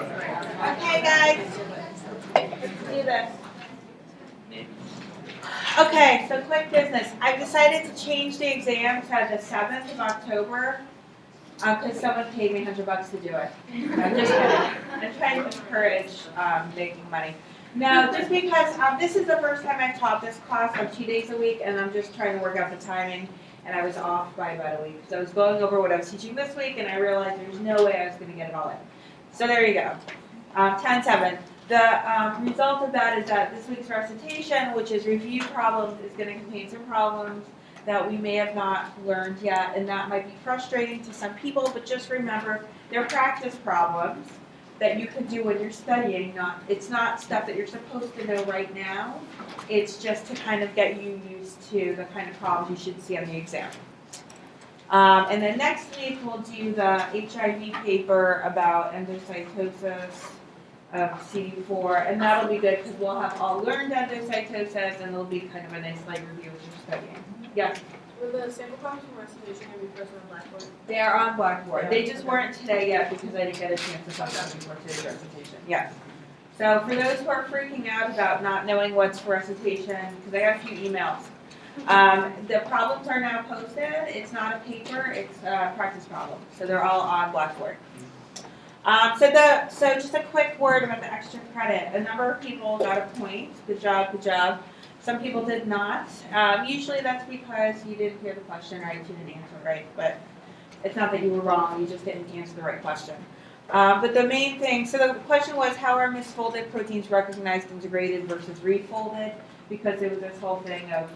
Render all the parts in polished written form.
Okay, guys, let's do this. Okay, so quick business. I've decided to change the exam to the 7th of October because someone paid me $100 to do it. I'm just kidding. I'm trying to encourage making money. No, just because this is the first time I've taught this class on 2 days a week, and I'm just trying to work out the timing, and I was off by about a week. So I was going over what I was teaching this week, and I realized there's no way I was going to get it all in. So there you go. 10-7. The result of that is that this week's recitation, which is review problems, is going to contain some problems that we may have not learned yet, and that might be frustrating to some people, but just remember, they're practice problems that you can do when you're studying. It's not stuff that you're supposed to know right now. It's just to kind of get you used to the kind of problems you should see on the exam. And then next week we'll do the HIV paper about endocytosis of CD4, and that'll be good because we'll have all learned endocytosis, and it'll be kind of a nice light review as you're studying. Yes? Will the sample problems from recitation be posted on Blackboard? They are on Blackboard. They just weren't today yet because I didn't get a chance to talk about them before today's recitation. Yes. So for those who are freaking out about not knowing what's for recitation, because I got a few emails, the problems are now posted. It's not a paper, it's a practice problem. So they're all on Blackboard. So just a quick word about the extra credit. A number of people got a point. Good job, good job. Some people did not. Usually that's because you didn't hear the question right, you didn't answer it right, but it's not that you were wrong, you just didn't answer the right question. But the main thing, so the question was, how are misfolded proteins recognized and degraded versus refolded? Because there was this whole thing of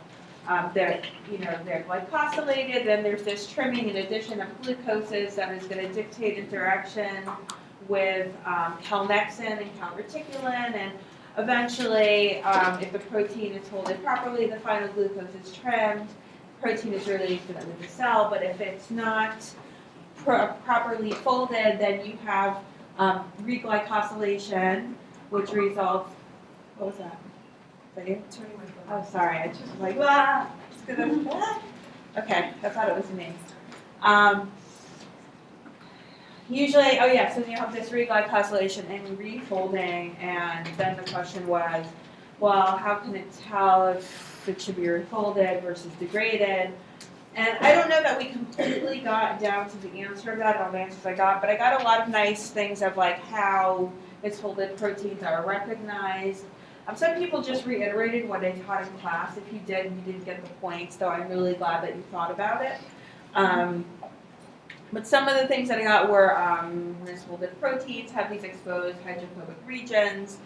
they're glycosylated, then there's this trimming and addition of glucoses that is going to dictate interaction with calnexin and calreticulin, and eventually, if the protein is folded properly, the final glucose is trimmed, protein is released into the cell, but if it's not properly folded, then you have reglycosylation, which results, what was that? Is that you? Oh, sorry, I just was like, ah, okay, I thought it was me. Usually, oh yeah, so you have this reglycosylation and refolding, and then the question was, well, how can it tell if it should be refolded versus degraded? And I don't know that we completely got down to the answer of that, all the answers I got, but I got a lot of nice things of like how misfolded proteins are recognized. Some people just reiterated what I taught in class. If you didn't get the point, so I'm really glad that you thought about it. But some of the things that I got were misfolded proteins have these exposed hydrophobic regions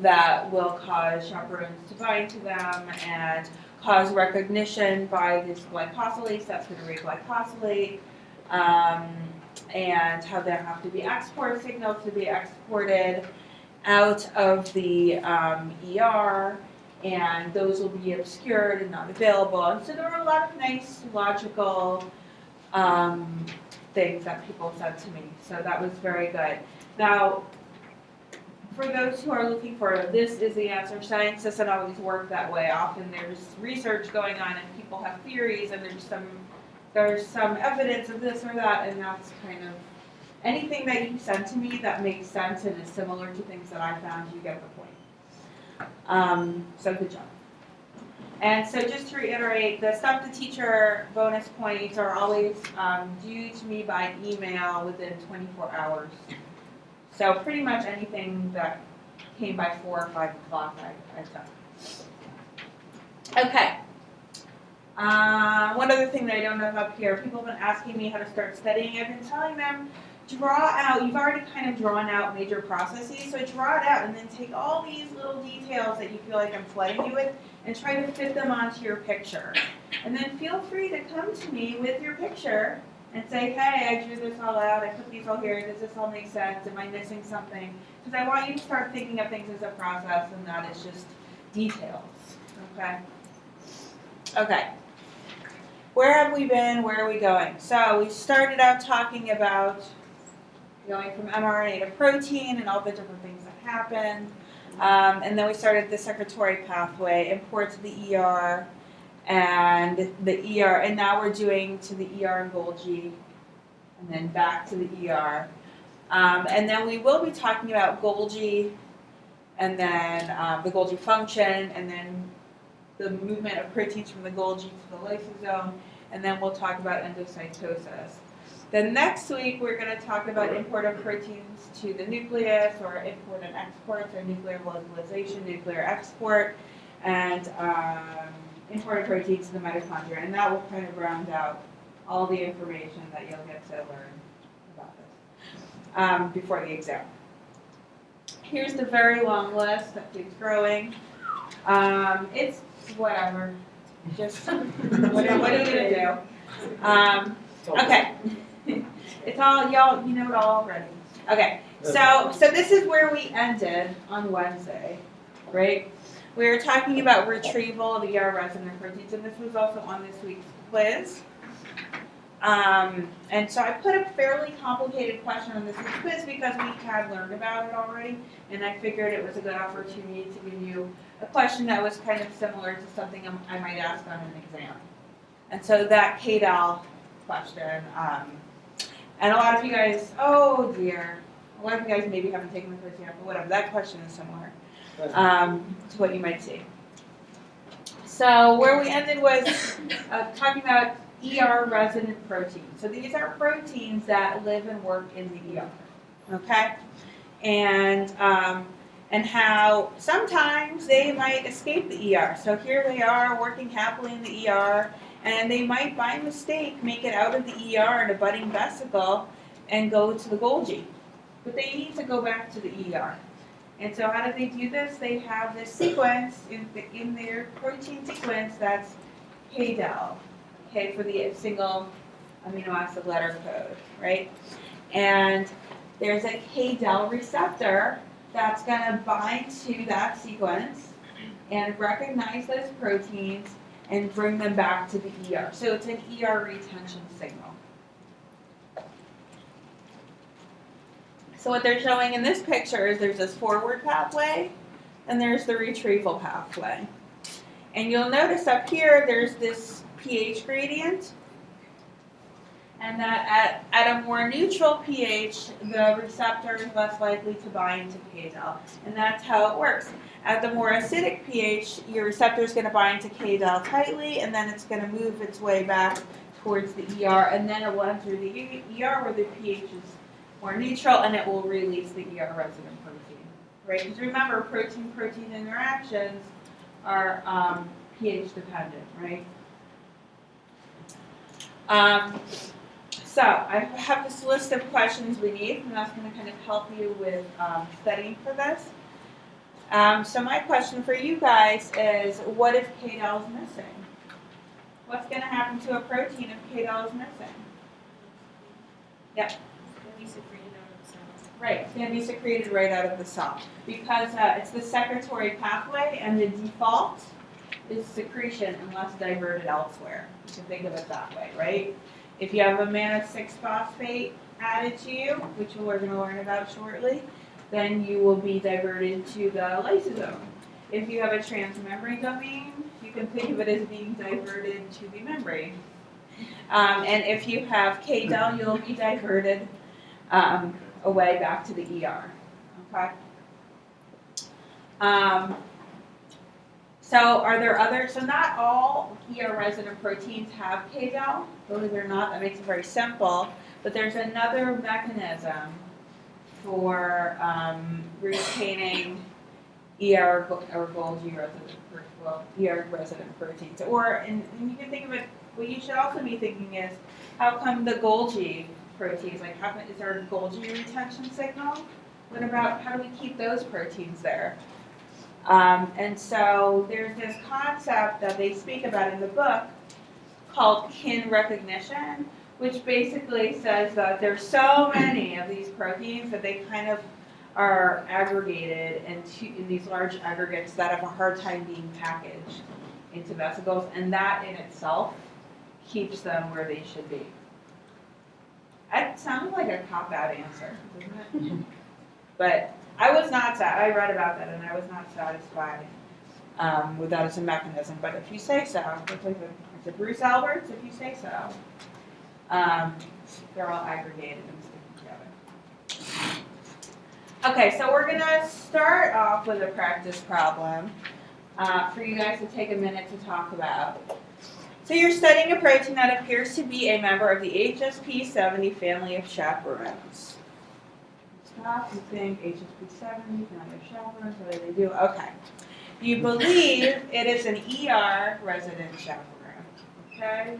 that will cause chaperones to bind to them and cause recognition by this glycosylase that's going to reglycosylate, and how there have to be export signals to be exported out of the ER, and those will be obscured and not available. And so there were a lot of nice logical things that people said to me, so that was very good. Now, for those who are looking for this is the answer, science doesn't always work that way. Often there's research going on and people have theories, and there's some evidence of this or that, and that's kind of anything that you send to me that makes sense and is similar to things that I found, you get the point. So good job. And so just to reiterate, the Stump the Teacher bonus points are always due to me by email within 24 hours. So pretty much anything that came by 4 or 5 o'clock, I've done. Okay. One other thing that I don't have up here, people have been asking me how to start studying. I've been telling them, draw out, you've already kind of drawn out major processes, so draw it out and then take all these little details that you feel like I'm flooding you with and try to fit them onto your picture. And then feel free to come to me with your picture and say, hey, I drew this all out, I put these all here, does this all make sense, am I missing something? Because I want you to start thinking of things as a process and not as just details, okay? Okay. Where have we been, where are we going? So we started out talking about going from mRNA to protein and all the different things that happen. And then we started the secretory pathway, import to the ER, and the ER, and now we're doing to the ER and Golgi, and then back to the ER. And then we will be talking about Golgi, and then the Golgi function, and then the movement of proteins from the Golgi to the lysosome, and then we'll talk about endocytosis. Then next week, we're going to talk about import of proteins to the nucleus, or import and export, so nuclear localization, nuclear export, and import of proteins to the mitochondria. And that will kind of round out all the information that you'll get to learn about this before the exam. Here's the very long list that keeps growing. It's whatever. Just what are you going to do? Okay. It's all, y'all, you know it all already. Okay, so this is where we ended on Wednesday, right? We were talking about retrieval of ER resident proteins, and this was also on this week's quiz. And so I put a fairly complicated question on this week's quiz because we had learned about it already, and I figured it was a good opportunity to give you a question that was kind of similar to something I might ask on an exam. And so that KDAL question, and a lot of you guys, oh dear, a lot of you guys maybe haven't taken the quiz yet, but whatever, that question is similar to what you might see. So where we ended was talking about ER resident proteins. So these are proteins that live and work in the ER, okay? And how sometimes they might escape the ER. So here they are working happily in the ER, and they might by mistake make it out of the ER in a budding vesicle and go to the Golgi. But they need to go back to the ER. And so how do they do this? They have this sequence in their protein sequence that's KDAL, okay, for the single amino acid letter code, right? And there's a KDAL receptor that's going to bind to that sequence and recognize those proteins and bring them back to the ER. So it's an ER retention signal. So what they're showing in this picture is there's this forward pathway and there's the retrieval pathway. And you'll notice up here there's this pH gradient, and that at a more neutral pH, the receptor is less likely to bind to KDAL. And that's how it works. At the more acidic pH, your receptor is going to bind to KDAL tightly, and then it's going to move its way back towards the ER, and then it will enter the ER where the pH is more neutral, and it will release the ER resident protein. Right? Because remember, protein-protein interactions are pH dependent, right? So I have this list of questions we need, and that's going to kind of help you with studying for this. So my question for you guys is, what if KDAL is missing? What's going to happen to a protein if KDAL is missing? Yep. Right, it's going to be secreted right out of the cell because it's the secretory pathway, and the default is secretion unless diverted elsewhere. You can think of it that way, right? If you have a mannose-6-phosphate added to you, which we're going to learn about shortly, then you will be diverted to the lysosome. If you have a transmembrane domain, you can think of it as being diverted to the membrane. And if you have KDAL, you'll be diverted away back to the ER. Okay. So are there other? So not all ER resident proteins have KDAL. Believe it or not, that makes it very simple. But there's another mechanism for retaining ER or Golgi resident, well, ER resident proteins. Or and you can think of it. What you should also be thinking is, how come the Golgi proteins, like how is there a Golgi retention signal? What about how do we keep those proteins there? And so there's this concept that they speak about in the book called kin recognition, which basically says that there's so many of these proteins that they kind of are aggregated in these large aggregates that have a hard time being packaged into vesicles, and that in itself keeps them where they should be. That sounds like a cop-out answer, doesn't it? But I was not I read about that, and I was not satisfied with that as a mechanism. But if you say so, it's a Bruce Alberts. If you say so, they're all aggregated and stick together. Okay, so we're gonna start off with a practice problem for you guys to take a minute to talk about. So you're studying a protein that appears to be a member of the HSP70 family of chaperones. Stop and think, HSP70 family of chaperones, what do they do? Okay. You believe it is an ER resident chaperone, okay?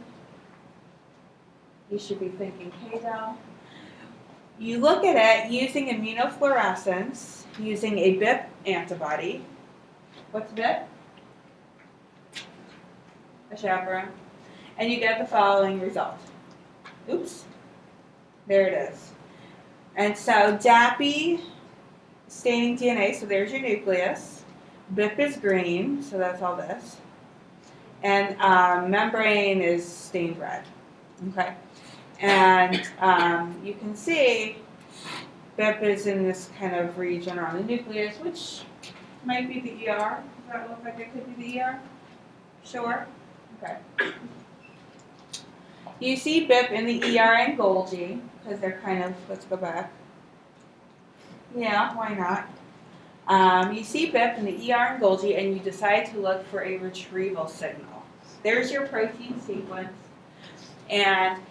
You should be thinking K-Del. You look at it using immunofluorescence, using a BIP antibody. What's BIP? A chaperone. And you get the following result. Oops. There it is. And so DAPI, staining DNA, so there's your nucleus. BIP is green, so that's all this. And membrane is stained red. Okay. And you can see BIP is in this kind of region around the nucleus, which might be the ER. Does that look like it could be the ER? Sure? Okay. You see BIP in the ER and Golgi, because they're kind of, let's go back. Yeah, why not? You see BIP in the ER and Golgi, and you decide to look for a retrieval signal. There's your protein sequence. And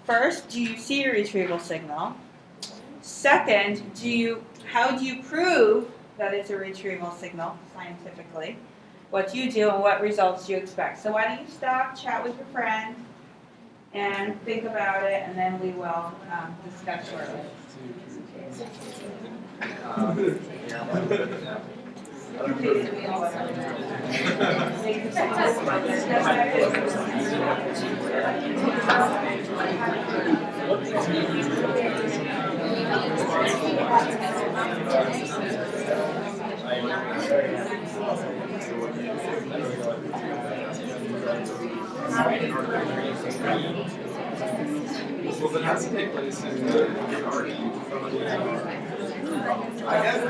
first, do you see a retrieval signal? Second, how do you prove that it's a retrieval signal scientifically? What do you do and what results do you expect? So why don't you stop, chat with your friend, and think about it, and then we will discuss shortly. Well, that has to take place in the I guess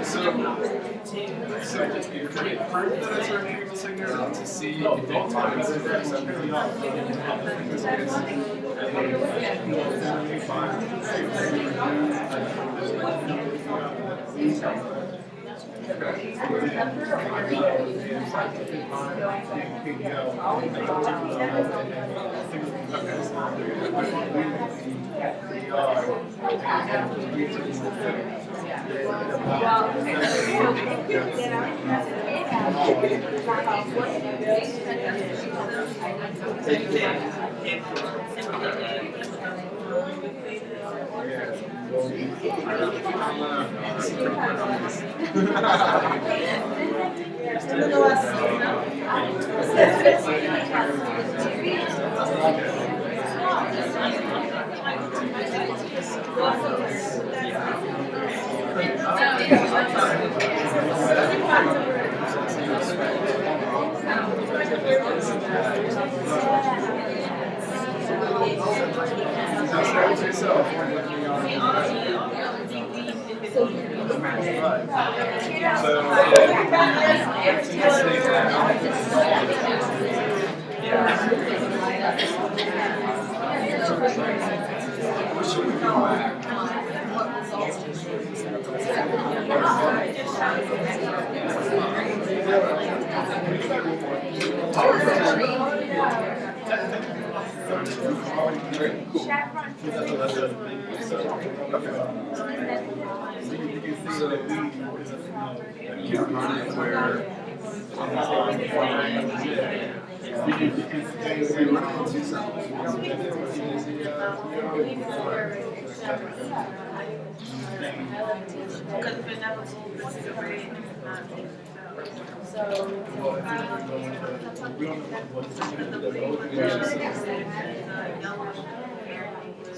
so you create proof that it's a retrieval signal to see if it targets the receptor.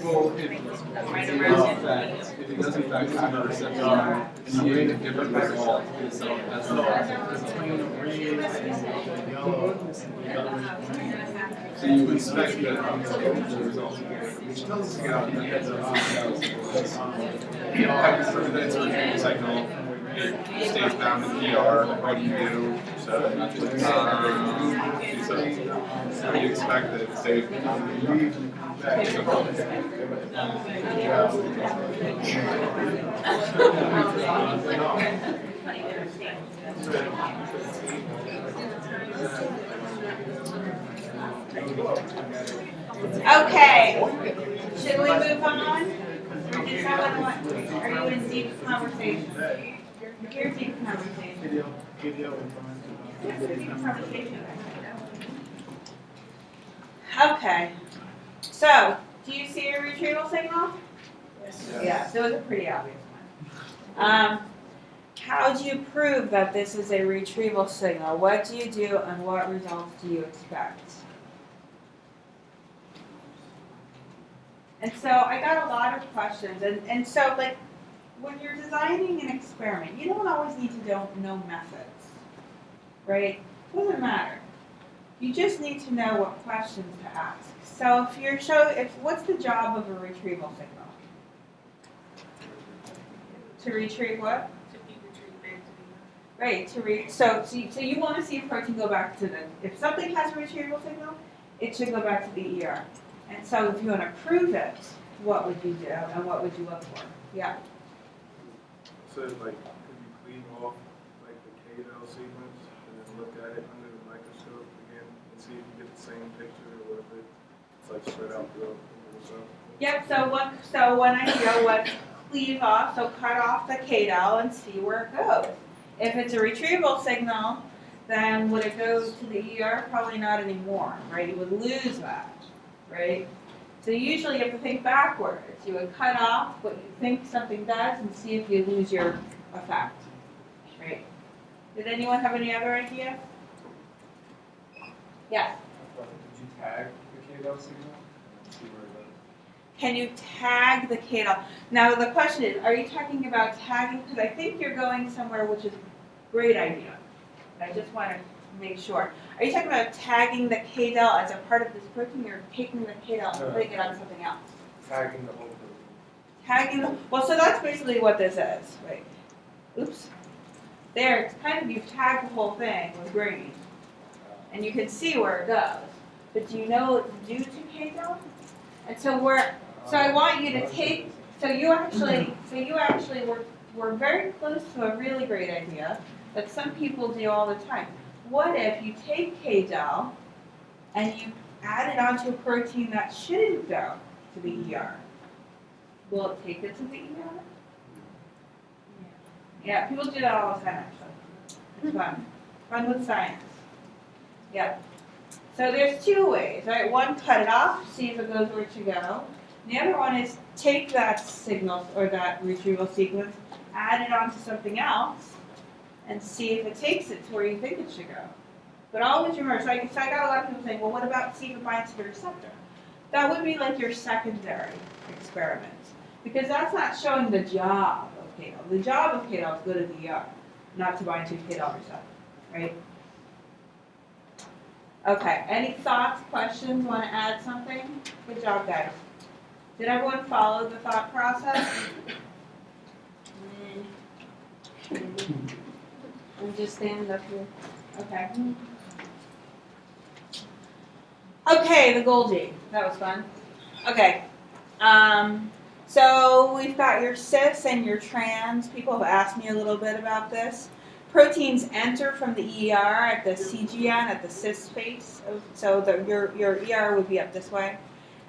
Well, if it does in fact have a receptor, and you get a different result, so that's so you expect that the result, which tells us to get out of the heads of have to prove that it's a retrieval signal, it stays bound in ER, what do you do? So we expect that if they Okay, should we move on? Or does someone want, are you in deep conversation? You're deep conversation. Deep conversation. Okay, so, do you see a retrieval signal? Yeah, so it's a pretty obvious one. How do you prove that this is a retrieval signal? What do you do and what results do you expect? And so I got a lot of questions, and so like when you're designing an experiment, you don't always need to know methods, right? Doesn't matter. You just need to know what questions to ask. So what's the job of a retrieval signal? To retrieve what? Right, so you want to see a protein go back to if something has a retrieval signal, it should go back to the ER. And so if you want to prove it, what would you do and what would you look for? Yeah. So like, could you clean off like the KDEL sequence and then look at it under the microscope again and see if you get the same picture or if it's like spread out throughout the result? Yep, so when I go what cleave off, so cut off the KDEL and see where it goes. If it's a retrieval signal, then would it go to the ER? Probably not anymore, right? You would lose that, right? So usually you have to think backwards. You would cut off what you think something does and see if you lose your effect, right? Did anyone have any other ideas? Yes? Did you tag the KDEL signal? See where it goes? Can you tag the KDEL? Now the question is, are you talking about tagging? Because I think you're going somewhere which is a great idea. I just want to make sure. Are you talking about tagging the KDEL as a part of this protein or taking the KDEL and putting it on something else? Tagging the whole protein. Tagging the, well, so that's basically what this is, right? Oops. There, it's kind of, you've tagged the whole thing with green. And you can see where it goes. But do you know what to do to KDEL? And so I want you to take, so you actually were very close to a really great idea that some people do all the time. What if you take KDEL and you add it onto a protein that shouldn't go to the ER? Will it take it to the ER? Yeah, people do that all the time actually. It's fun. Fun with science. Yeah. So there's two ways, right? One, cut it off, see if it goes where it should go. The other one is take that signal or that retrieval sequence, add it onto something else, and see if it takes it to where you think it should go. But always remember, so I got a lot of people saying, well, what about see if it binds to the receptor? That would be like your secondary experiment, because that's not showing the job of KDEL. The job of KDEL is go to the ER, not to bind to a KDEL receptor, right? Okay, any thoughts, questions, want to add something? Good job, guys. Did everyone follow the thought process? And just stand up here. Okay. Okay, the Golgi. That was fun. Okay. So we've got your cis and your trans. People have asked me a little bit about this. Proteins enter from the ER at the CGN, at the cis space. So your ER would be up this way.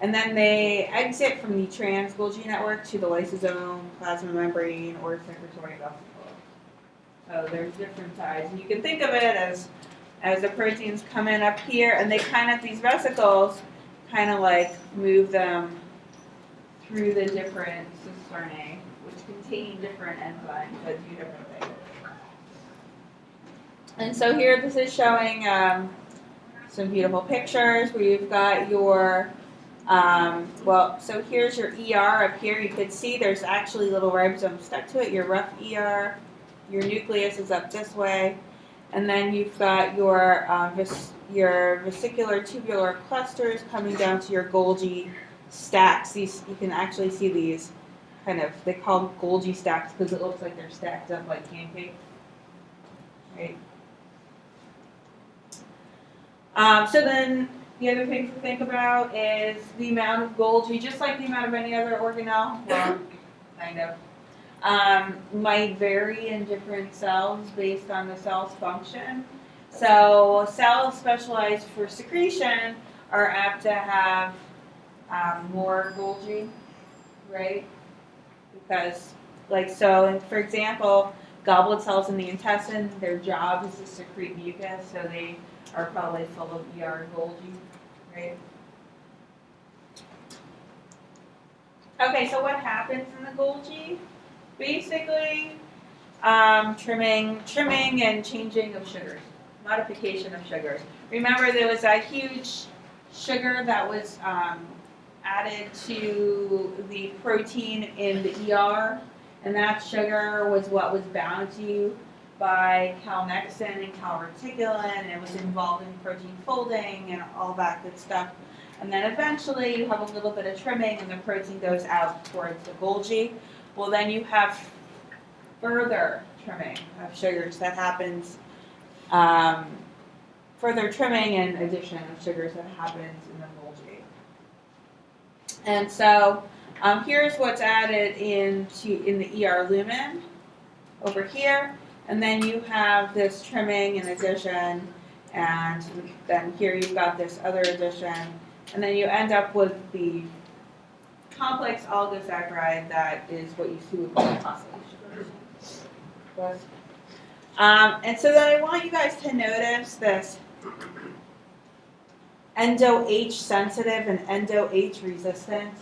And then they exit from the trans Golgi network to the lysosome, plasma membrane, or secretory vesicle. So there's different sides. And you can think of it as the proteins come in up here, and they kind of, these vesicles, kind of like move them through the different cisternae, which contain different enzymes that do different things. And so here, this is showing some beautiful pictures where you've got your, so here's your ER up here. You can see there's actually little ribosomes stuck to it, your rough ER. Your nucleus is up this way. And then you've got your vesicular tubular clusters coming down to your Golgi stacks. These, you can actually see these kind of, they call them Golgi stacks because it looks like they're stacked up like pancakes, right? So then the other thing to think about is the amount of Golgi, just like the amount of any other organelle, well, kind of, might vary in different cells based on the cell's function. So cells specialized for secretion are apt to have more Golgi, right? Because, like, so, for example, goblet cells in the intestine, their job is to secrete mucus, so they are probably full of ER Golgi, right? Okay, so what happens in the Golgi? Basically, trimming and changing of sugars, modification of sugars. Remember, there was a huge sugar that was added to the protein in the ER, and that sugar was what was bound to by calnexin and calreticulin, and it was involved in protein folding and all that good stuff. And then eventually you have a little bit of trimming and the protein goes out towards the Golgi. Well, then you have further trimming of sugars that happens, further trimming and addition of sugars that happens in the Golgi. And so here's what's added in the ER lumen over here. And then you have this trimming and addition, and then here you've got this other addition, and then you end up with the complex oligosaccharide that is what you see with glycosylation. And so then I want you guys to notice this endo-H sensitive and endo-H resistant.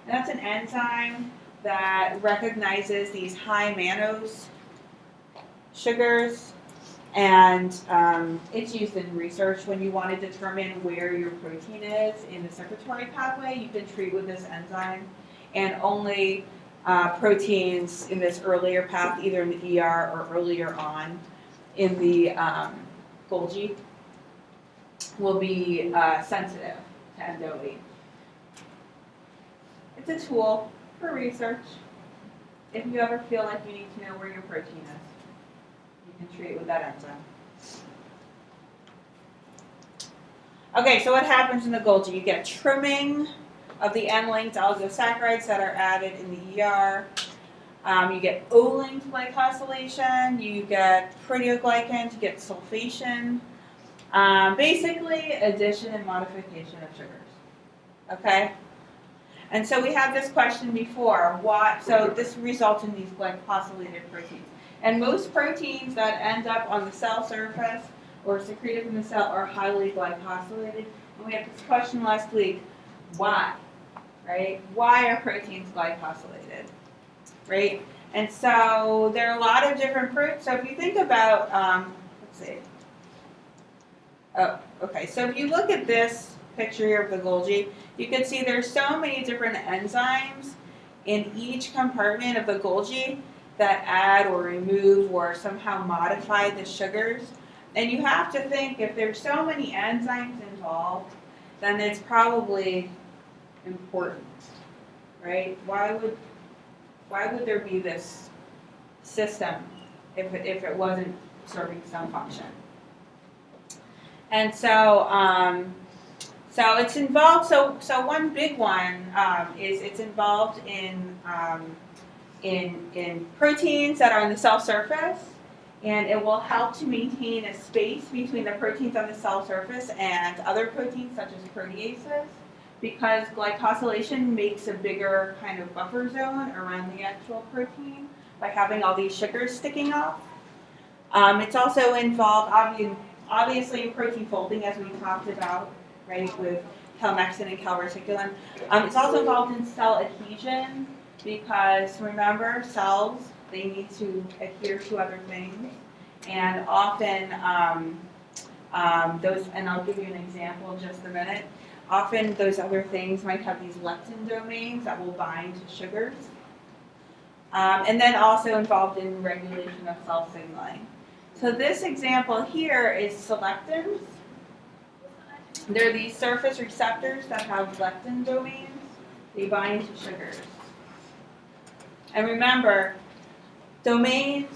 And that's an enzyme that recognizes these high mannose sugars, and it's used in research when you want to determine where your protein is in the secretory pathway. You can treat with this enzyme, and only proteins in this earlier path, either in the ER or earlier on in the Golgi, will be sensitive to endo-H. It's a tool for research. If you ever feel like you need to know where your protein is, you can treat with that enzyme. Okay, so what happens in the Golgi? You get trimming of the N-linked oligosaccharides that are added in the ER. You get O-linked glycosylation. You get proteoglycans. You get sulfation. Basically, addition and modification of sugars. Okay? And so we had this question before. So this results in these glycosylated proteins. And most proteins that end up on the cell surface or secreted from the cell are highly glycosylated. And we had this question last week, why? Right? Why are proteins glycosylated? Right? And so there are a lot of different proteins. So if you think about, let's see. Oh, okay. So if you look at this picture here of the Golgi, you can see there's so many different enzymes in each compartment of the Golgi that add or remove or somehow modify the sugars. And you have to think, if there's so many enzymes involved, then it's probably important, right? Why would there be this system if it wasn't serving some function? And so so it's involved. So one big one is it's involved in proteins that are on the cell surface, and it will help to maintain a space between the proteins on the cell surface and other proteins such as proteases, because glycosylation makes a bigger kind of buffer zone around the actual protein by having all these sugars sticking off. It's also involved, obviously, in protein folding, as we talked about, right, with calnexin and calreticulin. It's also involved in cell adhesion, because remember, cells, they need to adhere to other things, and often those, and I'll give you an example in just a minute, often those other things might have these leptin domains that will bind to sugars, and then also involved in regulation of cell signaling. So this example here is selectins. They're these surface receptors that have leptin domains. They bind to sugars. And remember, domains,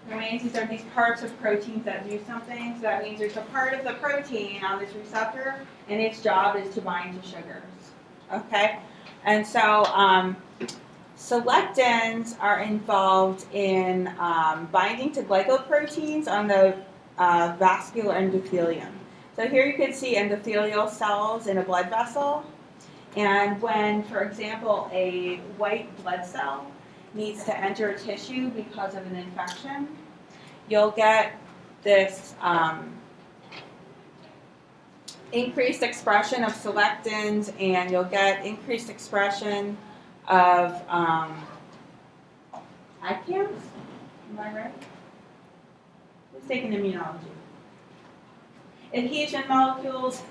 these are these parts of proteins that do something. So that means there's a part of the protein on this receptor, and its job is to bind to sugars. Okay? And so selectins are involved in binding to glycoproteins on the vascular endothelium. So here you can see endothelial cells in a blood vessel. And when, for example, a white blood cell needs to enter a tissue because of an infection, you'll get this increased expression of selectins, and you'll get increased expression of ACAMs. Am I right? Who's taking immunology? Adhesion molecules.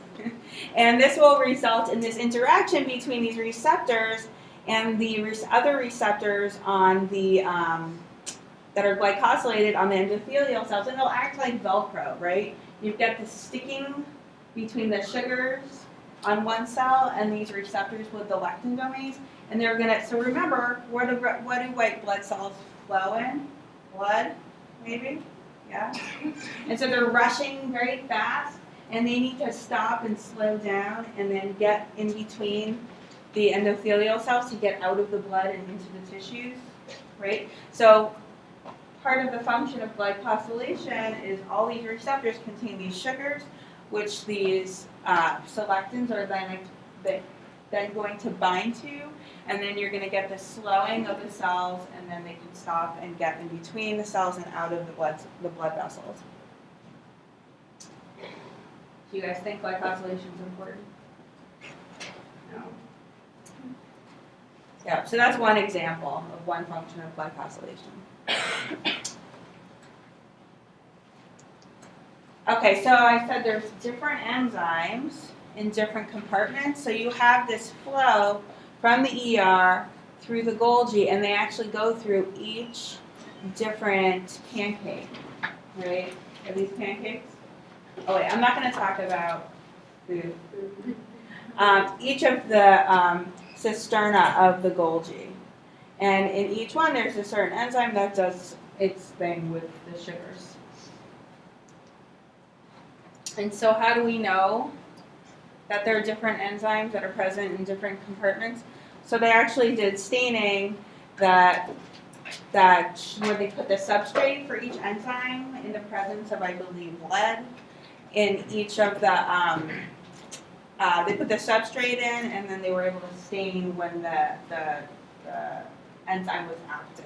And this will result in this interaction between these receptors and the other receptors on the that are glycosylated on the endothelial cells, and they'll act like Velcro, right? You've got the sticking between the sugars on one cell and these receptors with the lectin domains, and they're gonna. So remember, what do white blood cells flow in? Blood, maybe, yeah. And so they're rushing very fast. And they need to stop and slow down and then get in between the endothelial cells to get out of the blood and into the tissues, right? So part of the function of glycosylation is all these receptors contain these sugars, which these selectins are then going to bind to, and then you're going to get the slowing of the cells, and then they can stop and get in between the cells and out of the blood vessels. Do you guys think glycosylation is important? No. Yeah, so that's one example of one function of glycosylation. Okay, so I said there's different enzymes in different compartments. So you have this flow from the ER through the Golgi, and they actually go through each different pancake, right? Are these pancakes? Oh wait, I'm not going to talk about food. Each of the cisterna of the Golgi. And in each one there's a certain enzyme that does its thing with the sugars. And so how do we know that there are different enzymes that are present in different compartments? So they actually did staining that where they put the substrate for each enzyme in the presence of, I believe, lead. In each of the, they put the substrate in, and then they were able to stain when the enzyme was active.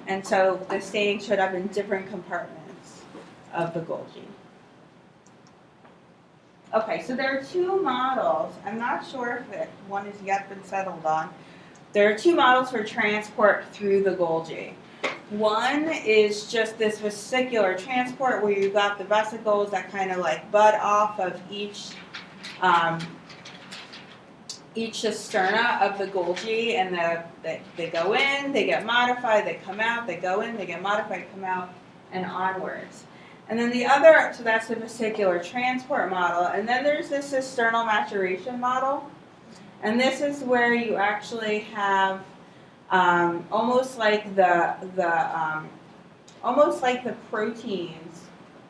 And so the staining showed up in different compartments of the Golgi. Okay, so there are two models. I'm not sure if one has yet been settled on. There are two models for transport through the Golgi. One is just this vesicular transport where you've got the vesicles that kind of like bud off of each cisterna of the Golgi, and they go in, they get modified, they come out, they go in, they get modified, come out, and onwards. And then the other, so that's the vesicular transport model, and then there's this cisternal maturation model, and this is where you actually have almost like the proteins,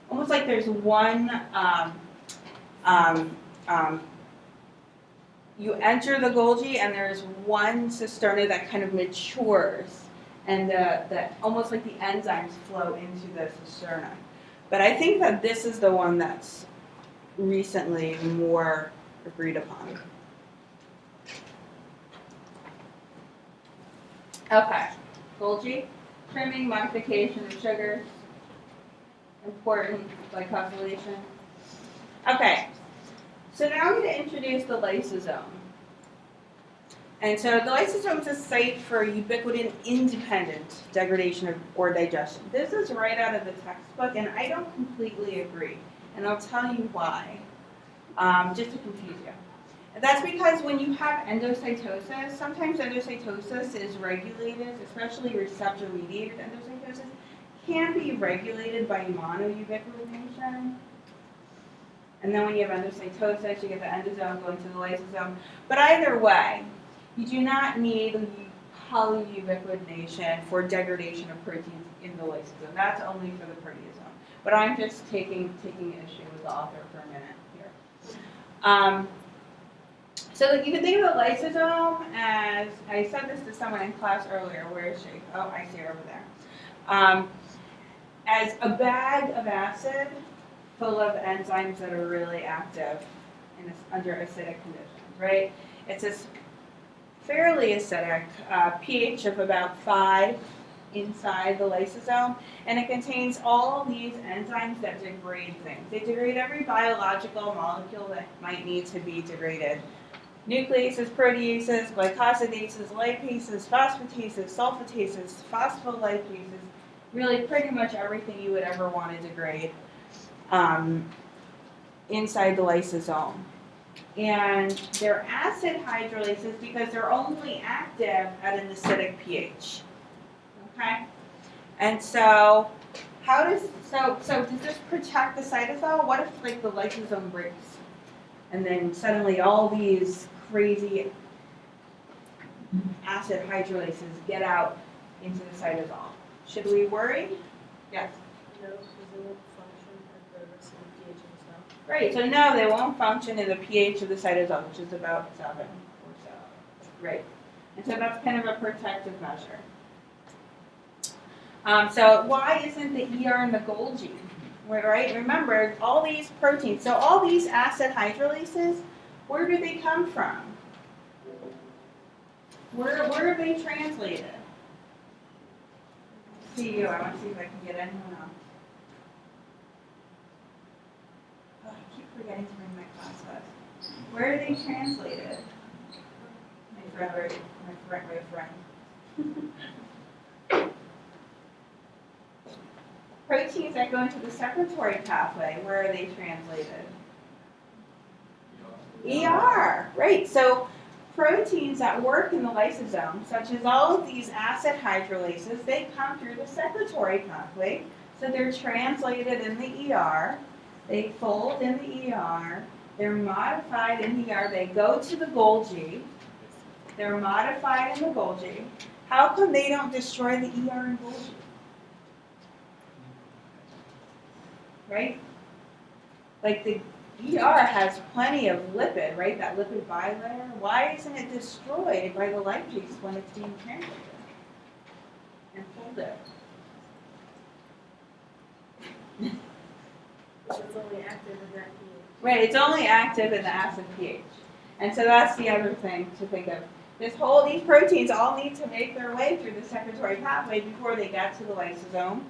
almost like there's one. You enter the Golgi and there's one cisterna that kind of matures, and that almost like the enzymes flow into the cisterna. But I think that this is the one that's recently more agreed upon. Okay, Golgi, trimming, modification of sugars, important glycosylation. Okay, so now I'm going to introduce the lysosome. And so the lysosome is a site for ubiquitin-independent degradation or digestion. This is right out of the textbook, and I don't completely agree. And I'll tell you why, just to confuse you. And that's because when you have endocytosis, sometimes endocytosis is regulated, especially receptor-mediated endocytosis, can be regulated by monoubiquitination. And then when you have endocytosis, you get the endosome going to the lysosome. But either way, you do not need polyubiquitination for degradation of proteins in the lysosome. That's only for the proteasome. But I'm just taking issue with the author for a minute here. So like you can think of the lysosome as, I said this to someone in class earlier, where is she? Oh, I see her over there. As a bag of acid full of enzymes that are really active under acidic conditions, right? It's this fairly acidic pH of about 5 inside the lysosome, and it contains all these enzymes that degrade things. They degrade every biological molecule that might need to be degraded. Nucleases, proteases, glycosidases, lipases, phosphatases, sulfatases, phospholipases, really pretty much everything you would ever want to degrade inside the lysosome. And they're acid hydrolases because they're only active at an acidic pH. Okay? And so does this protect the cytosol? What if like the lysosome breaks and then suddenly all these crazy acid hydrolases get out into the cytosol? Should we worry? Yes. No, because they won't function at the rest of the pH and stuff. Right, so no, they won't function in the pH of the cytosol, which is about 7 or so. Right. And so that's kind of a protective measure. So why isn't the ER in the Golgi? Right, remember all these proteins, so all these acid hydrolases, where do they come from? Where are they translated? See you, I want to see if I can get anyone else. Oh, I keep forgetting to bring my class list. Where are they translated? My friend. Proteins that go into the secretory pathway, where are they translated? ER, right. So proteins that work in the lysosome, such as all of these acid hydrolases, they come through the secretory pathway. So they're translated in the ER, they fold in the ER, they're modified in the ER, they go to the Golgi, they're modified in the Golgi. How come they don't destroy the ER and Golgi? Right? Like the ER has plenty of lipid, right? That lipid bilayer. Why isn't it destroyed by the lipase when it's being translated and folded? So it's only active in that pH. Right, it's only active in the acid pH. And so that's the other thing to think of. These proteins all need to make their way through the secretory pathway before they get to the lysosome.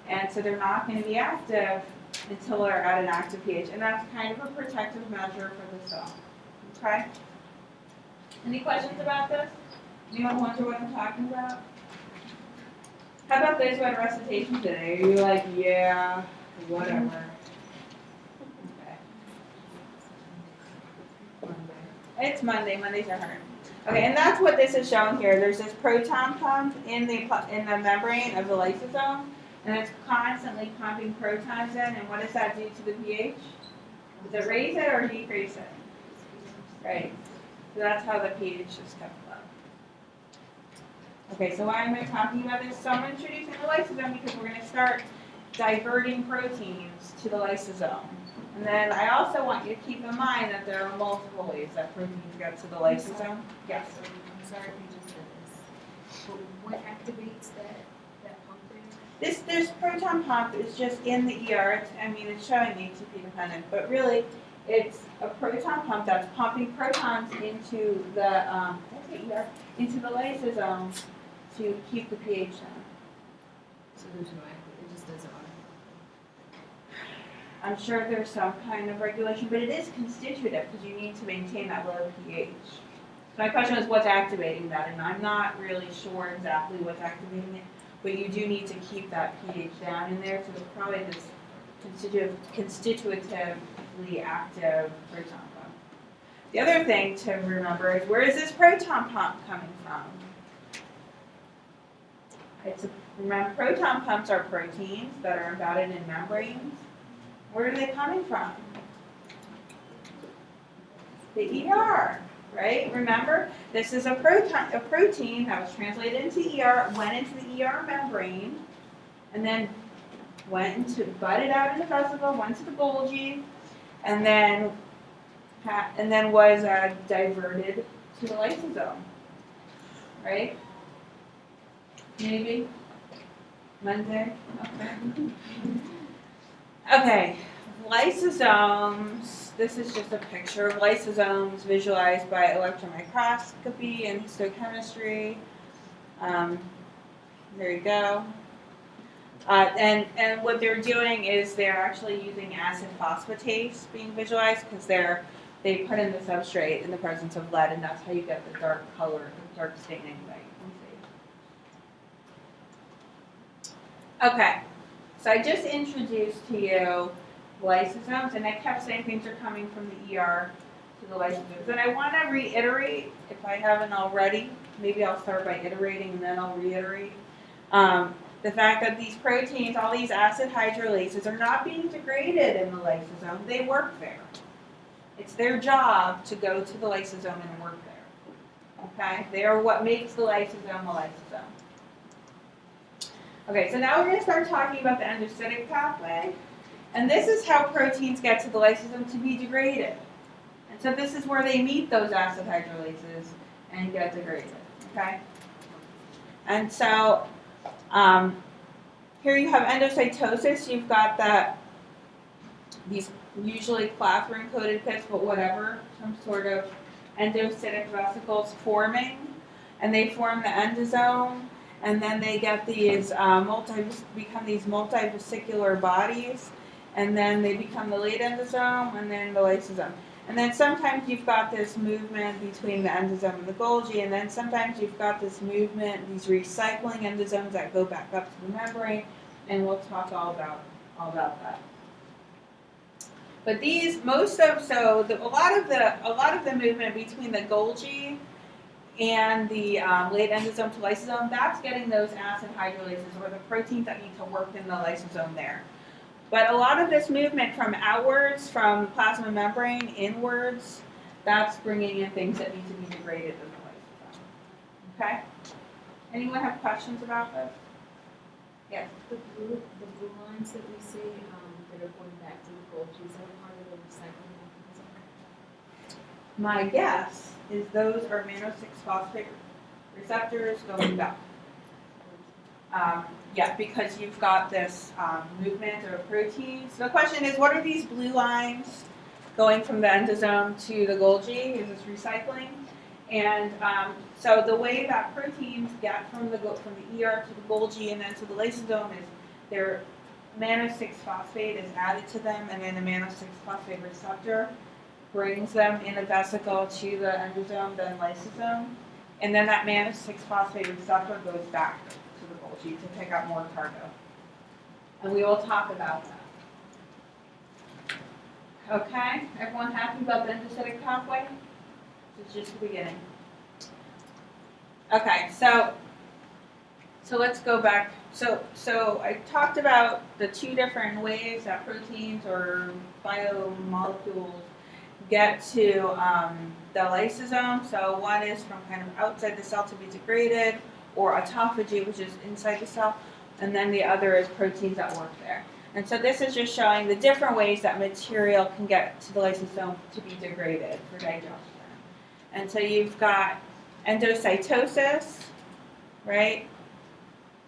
And so they're not going to be active until they're at an active pH. And that's kind of a protective measure for the cell. Okay? Any questions about this? Anyone wonder what I'm talking about? How about those who had recitation today? Are you like, yeah, whatever? Okay. Monday. It's Monday. Mondays are hard. Okay, and that's what this is showing here. There's this proton pump in the membrane of the lysosome. And it's constantly pumping protons in, and what does that do to the pH? Does it raise it or decrease it? Right. So that's how the pH is kept low. Okay, so why am I talking about this? So I'm introducing the lysosome because we're going to start diverting proteins to the lysosome. And then I also want you to keep in mind that there are multiple ways that proteins get to the lysosome. Yes? I'm sorry if you just said this, but what activates that pump there? This proton pump is just in the ER. It's showing ATP dependent, but really it's a proton pump that's pumping protons into the into the lysosome to keep the pH down. So there's no active, it just doesn't work. I'm sure there's some kind of regulation, but it is constitutive because you need to maintain that low pH. So my question is what's activating that, and I'm not really sure exactly what's activating it. But you do need to keep that pH down in there, so it's probably this constitutively active proton pump. The other thing to remember is where is this proton pump coming from? Remember, proton pumps are proteins that are embedded in membranes. Where are they coming from? The ER, right? Remember, this is a protein that was translated into ER, went into the ER membrane, and then budded out in the vesicle, went to the Golgi, and then was diverted to the lysosome, right? Maybe Monday. Okay. Okay. Lysosomes. This is just a picture of lysosomes visualized by electron microscopy and histochemistry. There you go. And what they're doing is they're actually using acid phosphatase being visualized because they put in the substrate in the presence of lead, and that's how you get the dark color, the dark staining that you can see. Okay, so I just introduced to you lysosomes, and I kept saying things are coming from the ER to the lysosomes. And I want to reiterate, if I haven't already, maybe I'll start by iterating and then I'll reiterate. The fact that these proteins, all these acid hydrolases, are not being degraded in the lysosome, they work there. It's their job to go to the lysosome and work there. Okay? They are what makes the lysosome a lysosome. Okay, so now we're going to start talking about the endocytic pathway. And this is how proteins get to the lysosome to be degraded. And so this is where they meet those acid hydrolases and get degraded. Okay? And so here you have endocytosis. You've got these usually clathrin-coated pits, but whatever, some sort of endocytic vesicles forming, and they form the endosome, and then they get these become these multivesicular bodies, and then they become the late endosome, and then the lysosome. And then sometimes you've got this movement between the endosome and the Golgi, and then sometimes you've got this movement, these recycling endosomes that go back up to the membrane, and we'll talk all about that. But a lot of the movement between the Golgi and the late endosome to lysosome, that's getting those acid hydrolases or the proteins that need to work in the lysosome there. But a lot of this movement from outwards, from plasma membrane inwards, that's bringing in things that need to be degraded in the lysosome. Okay? Anyone have questions about this? Yes. The blue lines that we see that are going back to the Golgi, is that part of the recycling mechanism? My guess is those are mannose-6-phosphate receptors going back. Yeah, because you've got this movement of proteins. So the question is, what are these blue lines going from the endosome to the Golgi? Is this recycling? And so the way that proteins get from the ER to the Golgi and then to the lysosome is their mannose-6-phosphate is added to them, and then the mannose-6-phosphate receptor brings them in a vesicle to the endosome, then lysosome, and then that mannose-6-phosphate receptor goes back to the Golgi to pick up more cargo. And we will talk about that. Okay, everyone happy about the endocytic pathway? This is just the beginning. Okay, so let's go back. So I talked about the two different ways that proteins or biomolecules get to the lysosome. So one is from kind of outside the cell to be degraded, or autophagy, which is inside the cell, and then the other is proteins that work there. And so this is just showing the different ways that material can get to the lysosome to be degraded for digestion. And so you've got endocytosis, right?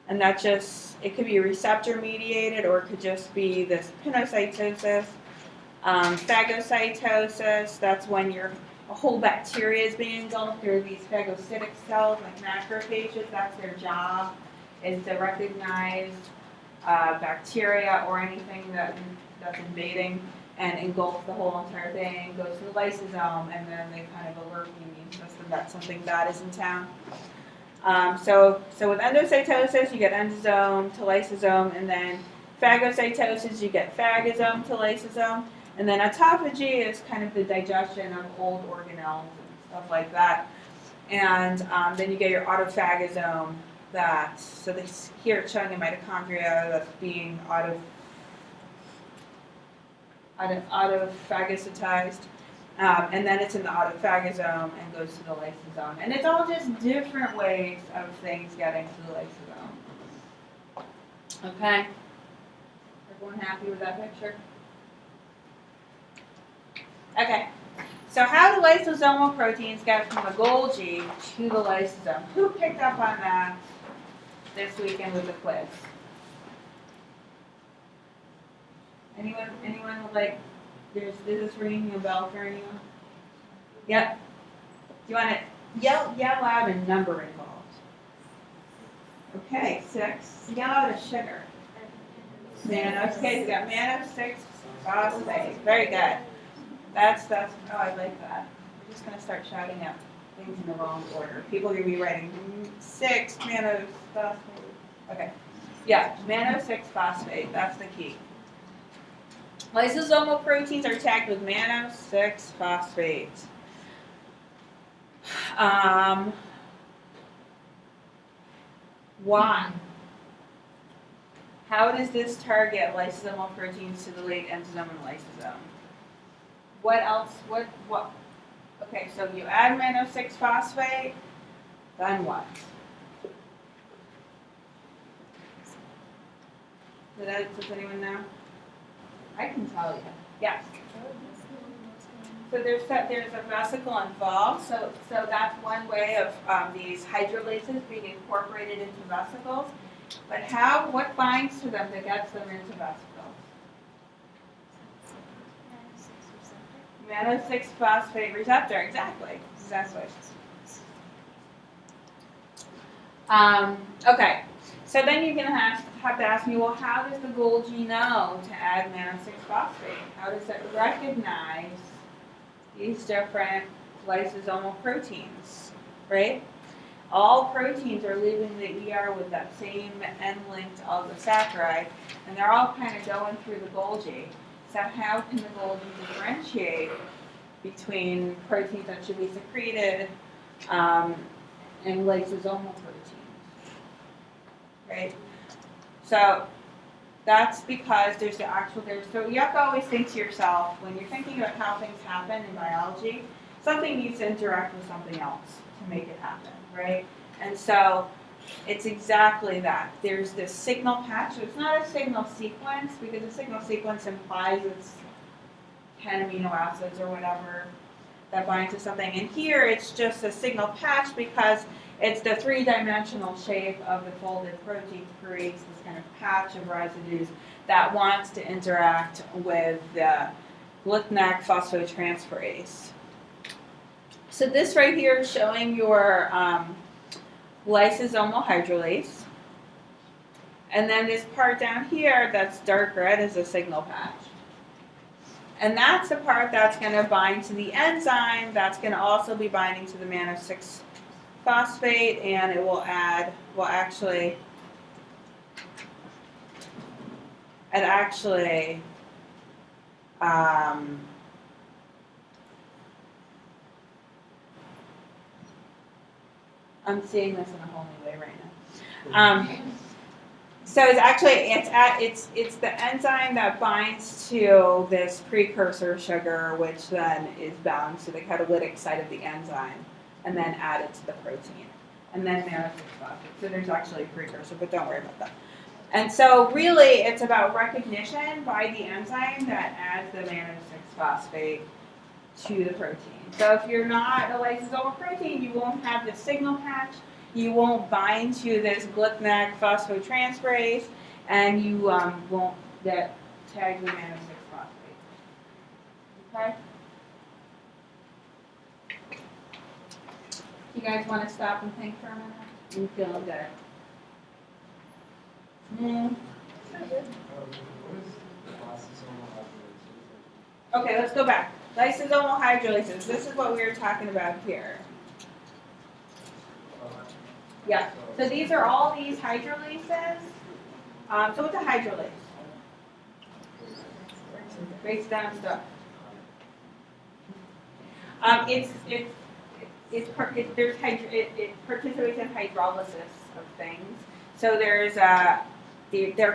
And that just, it could be receptor mediated, or it could just be this pinocytosis. Phagocytosis, that's when a whole bacteria is being engulfed. There are these phagocytic cells, like macrophages, that's their job, is to recognize bacteria or anything that's invading and engulf the whole entire thing, goes to the lysosome, and then they kind of alert the immune system that something bad is in town. So with endocytosis, you get endosome to lysosome, and then phagocytosis, you get phagosome to lysosome, and then autophagy is kind of the digestion of old organelles and stuff like that. And then you get your autophagosome, here it's showing a mitochondria that's being autophagocytized. And then it's in the autophagosome and goes to the lysosome. And it's all just different ways of things getting to the lysosome. Okay? Everyone happy with that picture? Okay. So how do lysosomal proteins get from the Golgi to the lysosome? Who picked up on that this weekend with the quiz? Anyone like, is this ringing a bell for anyone? Yep. Do you want to yell out a number involved? Okay, 6. Yell out a sugar. Mannose. Okay, so you got mannose 6 phosphate. Very good. That's, oh, I like that. We're just going to start shouting out things in the wrong order. People are going to be writing 6 mannose phosphate. Okay. Yeah, mannose 6 phosphate. That's the key. Lysosomal proteins are tagged with mannose 6 phosphate. Why? How does this target lysosomal proteins to the late endosome and lysosome? What else? What? Okay, so you add mannose 6 phosphate, then what? Does anyone know? I can tell you. Yes. So there's a vesicle involved. So that's one way of these hydrolases being incorporated into vesicles. But what binds to them that gets them into vesicles? Mannose 6 phosphate receptor. Exactly. Okay. So then you're going to have to ask me, well, how does the Golgi know to add mannose 6 phosphate? How does it recognize these different lysosomal proteins, right? All proteins are leaving the ER with that same end-linked oligosaccharide, and they're all kind of going through the Golgi. So how can the Golgi differentiate between proteins that should be secreted and lysosomal proteins, right? So that's because so you have to always think to yourself, when you're thinking about how things happen in biology, something needs to interact with something else to make it happen, right? And so it's exactly that. There's this signal patch. So it's not a signal sequence, because a signal sequence implies it's 10 amino acids or whatever that bind to something. And here it's just a signal patch because it's the 3-dimensional shape of the folded protein creates this kind of patch of residues that wants to interact with the GLUT-NAC phosphotransferase. So this right here is showing your lysosomal hydrolase. And then this part down here that's dark red is a signal patch. And that's the part that's going to bind to the enzyme that's going to also be binding to the mannose 6 phosphate, and it will actually I'm seeing this in a whole new way right now. So it's the enzyme that binds to this precursor sugar, which then is bound to the catalytic site of the enzyme, and then added to the protein, and then mannose 6 phosphate. So there's actually a precursor, but don't worry about that. And so really, it's about recognition by the enzyme that adds the mannose 6 phosphate to the protein. So if you're not a lysosomal protein, you won't have the signal patch, you won't bind to this GLUT-NAC phosphotransferase, and you won't get tagged with mannose 6 phosphate. Okay? You guys want to stop and think for a minute? I'm feeling good. Okay, let's go back. Lysosomal hydrolases. This is what we were talking about here. Yeah. So these are all these hydrolases. So what's a hydrolase? Breaks down stuff. It participates in hydrolysis of things. So they're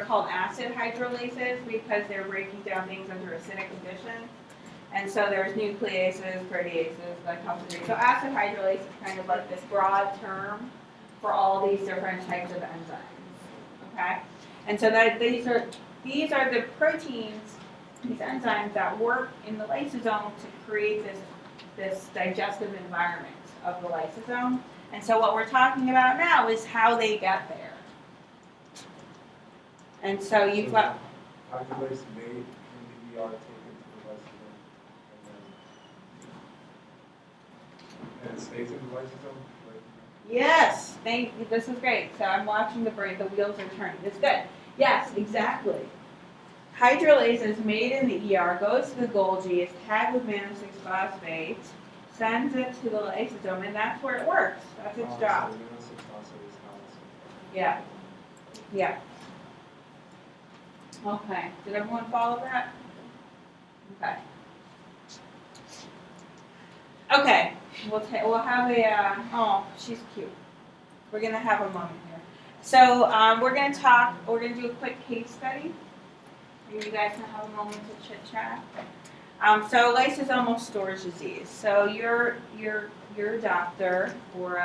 called acid hydrolases because they're breaking down things under acidic conditions. And so there's nucleases, proteases, glycosylates. So acid hydrolase is kind of like this broad term for all these different types of enzymes. Okay? And so that these are the proteins, these enzymes that work in the lysosome to create this digestive environment of the lysosome. And so what we're talking about now is how they get there. And so you've got, Hydrolase made in the ER taken to the lysosome, and it stays in the lysosome, like, yes, this is great. So I'm watching the brain, the wheels are turning. It's good. Yes, exactly. Hydrolase is made in the ER, goes to the Golgi, is tagged with mannose-6-phosphate, sends it to the lysosome, and that's where it works. That's its job. So mannose-6-phosphate is how it's- Yeah. Yeah. Okay. Did everyone follow that? Okay. Okay. We'll have a. Oh, she's cute. We're gonna have a moment here. So we're gonna talk. We're gonna do a quick case study. And you guys can have a moment to chit chat. So lysosomal storage disease. So you're a doctor or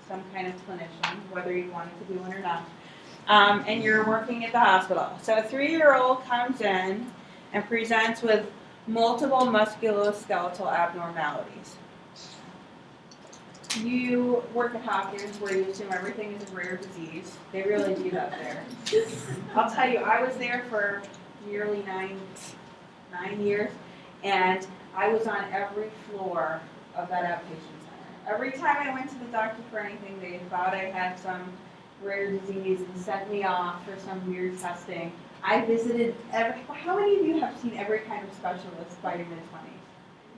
some kind of clinician, whether you wanted to be one or not. And you're working at the hospital. So a 3-year-old comes in and presents with multiple musculoskeletal abnormalities. You work at Hopkins where you assume everything is a rare disease. They really do that there. I'll tell you, I was there for nearly nine years, and I was on every floor of that outpatient center. Every time I went to the doctor for anything, they thought I had some rare disease and sent me off for some weird testing. I visited how many of you have seen every kind of specialist by your mid-20s,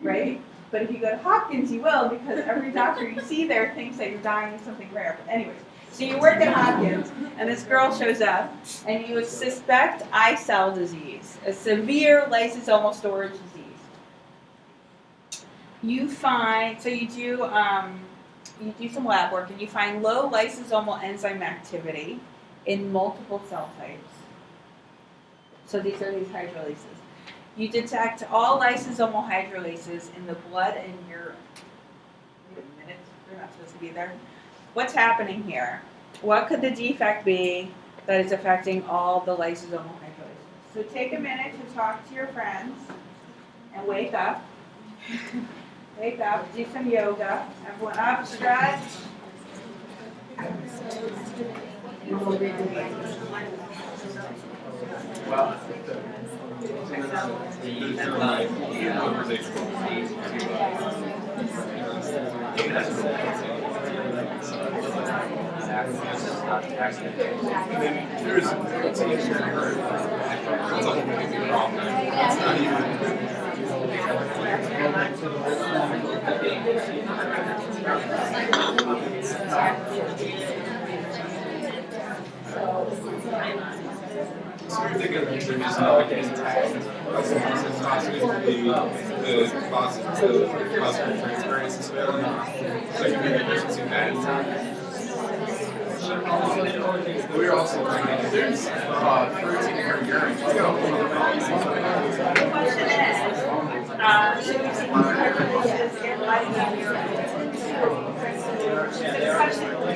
right? But if you go to Hopkins, you will, because every doctor you see there thinks that you're dying of something rare. But anyways, so you work at Hopkins, and this girl shows up, and you suspect eye cell disease, a severe lysosomal storage disease. You find, so you do some lab work, and you find low lysosomal enzyme activity in multiple cell types. So these are these hydrolases. You detect all lysosomal hydrolases in the blood and urine. Wait a minute, they're not supposed to be there. What's happening here? What could the defect be that is affecting all the lysosomal hydrolases? So take a minute to talk to your friends and wake up. Wake up, do some yoga. Everyone up, stretch. Well, So you're thinking that there's just no the phosphorus transference is failing. So you can deficiency that. We're also thinking there's protein in her urine. She's got a whole other problem. The question is, should we see hydrolases in light of urine? The question is,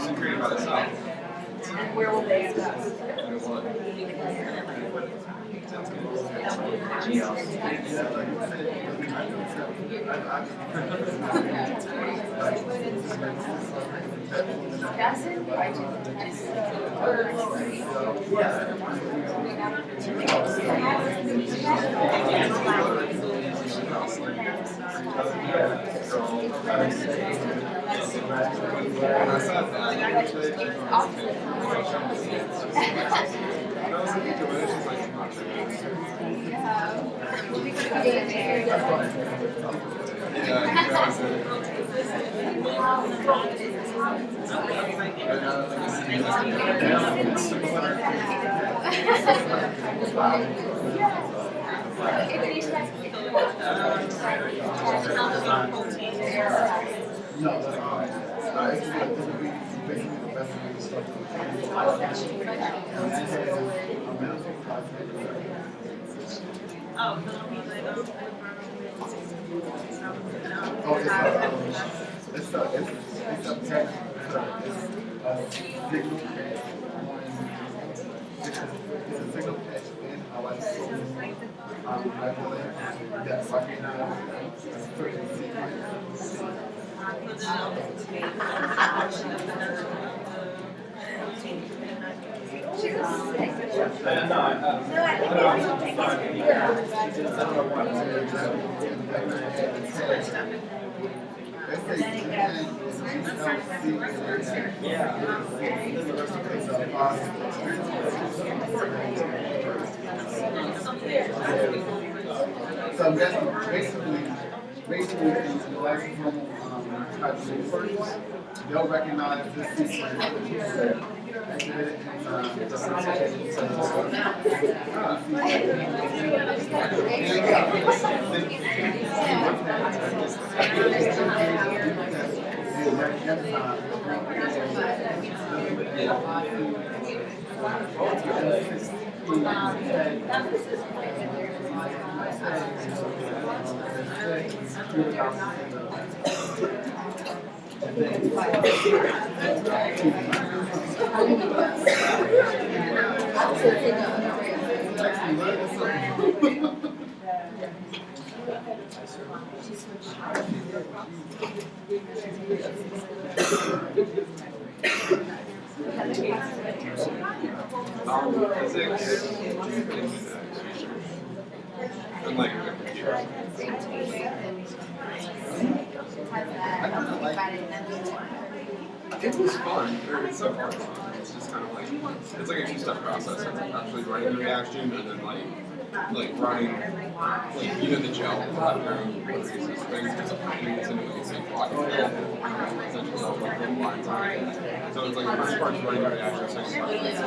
Secreted by the cell. and where will they end up? If you Oh, so it'll be like, Oh, it's a text, it's a signal catch on, it's a signal catch in our regulator that recognize certain sequence. So that's basically in the last normal type of first, they'll recognize this sequence. Physics. And like the computer. It was fun, or it's so far it's fun. It's just kind of like, it's like a two-step process. It's actually running the reaction and then like running, like, you know, the gel will have their own properties and things, because of things and it was like blocking essentially all like little lines on it. So it's like the first part's running the reaction, second part is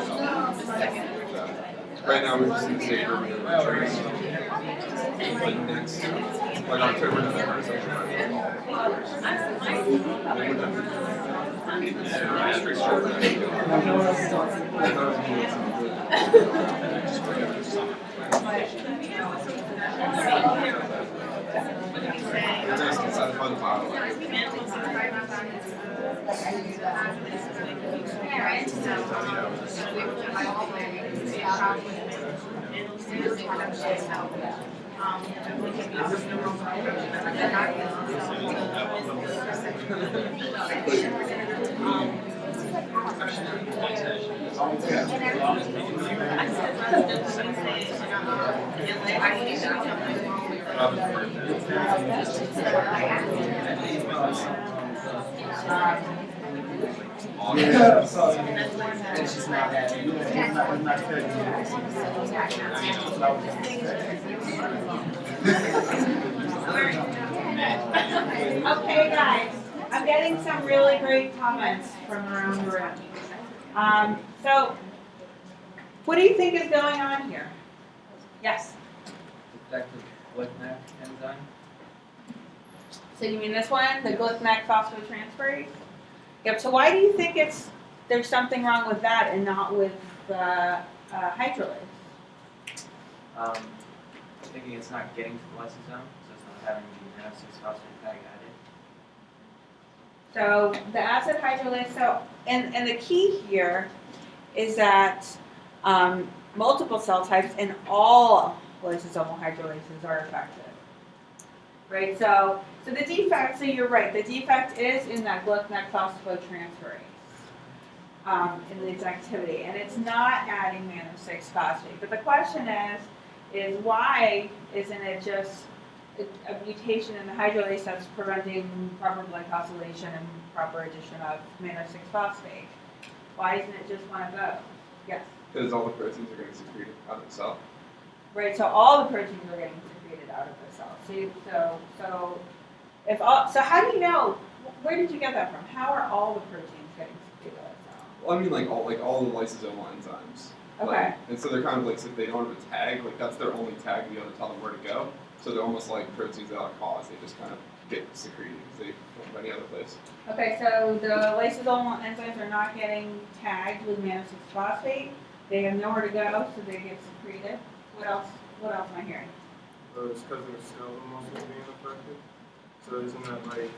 right now we're just in the stage where we're doing like next, like October, November is like running all It's just not that. It's not Okay, guys, I'm getting some really great comments from around the room. So, what do you think is going on here? Yes? Detective Glicknack enzyme. So you mean this one, the glyphosate phosphotransferase? Yep, so why do you think there's something wrong with that and not with hydrolase? Thinking it's not getting to the lysosome, so it's not having the mannose-6-phosphate tag added. So the acid hydrolase, so, and the key here is that multiple cell types and all lysosomal hydrolases are affected. Right, so the defect, so you're right, the defect is in that glyphosate phosphotransferase in its activity, and it's not adding mannose-6-phosphate. But the question is why isn't it just a mutation in the hydrolase that's preventing proper glycosylation and proper addition of mannose-6-phosphate? Why isn't it just one of those? Yes. Because all the proteins are getting secreted out of the cell. Right, so all the proteins are getting secreted out of the cell. So how do you know? Where did you get that from? How are all the proteins getting secreted out of the cell? Well, I mean, like all the lysosomal enzymes. Okay. Like, and so they're kind of like, so they don't have a tag, like that's their only tag to be able to tell them where to go. So they're almost like proteins without a cause. They just kind of get secreted because they don't have any other place. Okay, so the lysosomal enzymes are not getting tagged with mannose-6-phosphate. They have nowhere to go, so they get secreted. What else am I hearing? It's because of the skeletal muscles being affected. So isn't that like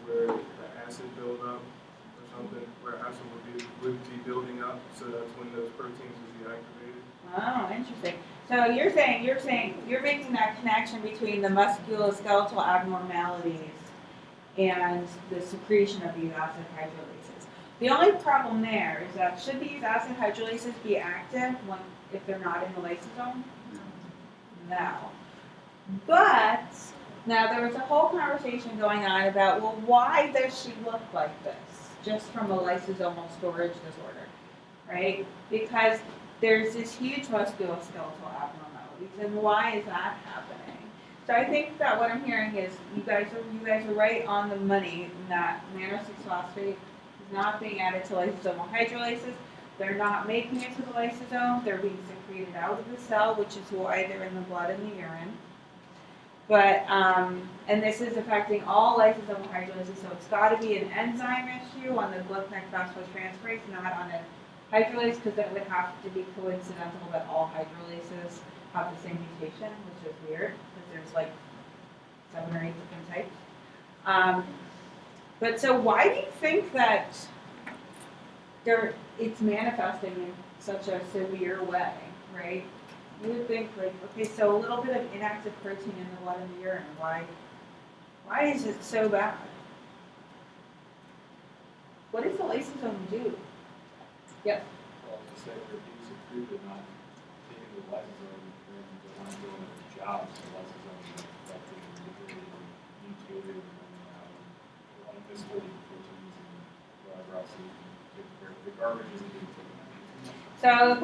where the acid build up or something, where acid would be building up, so that's when those proteins would be activated? Oh, interesting. So you're making that connection between the musculoskeletal abnormalities and the secretion of these acid hydrolases. The only problem there is that should these acid hydrolases be active if they're not in the lysosome? No. But now there was a whole conversation going on about, well, why does she look like this just from a lysosomal storage disorder, right? Because there's this huge musculoskeletal abnormalities, and why is that happening? So I think that what I'm hearing is you guys are right on the money in that mannose-6-phosphate is not being added to lysosomal hydrolases. They're not making it to the lysosome. They're being secreted out of the cell, which is why they're in the blood and the urine. But and this is affecting all lysosomal hydrolases, so it's got to be an enzyme issue on the glucosinate phosphortransferase, not on a hydrolase, because then it would have to be coincidental that all hydrolases have the same mutation, which is weird, because there's like 7 or 8 different types. But so why do you think that it's manifesting in such a severe way, right? You would think like, okay, so a little bit of inactive protein in the blood and the urine, why is it so bad? What does the lysosome do? Yep. Well, to say they're being secreted, not taking the lysosome, and they're not doing their jobs, the lysosome is affected and manipulated and mutated and unmiscillated proteins and whatever else you can take care of. The garbage isn't being taken out. So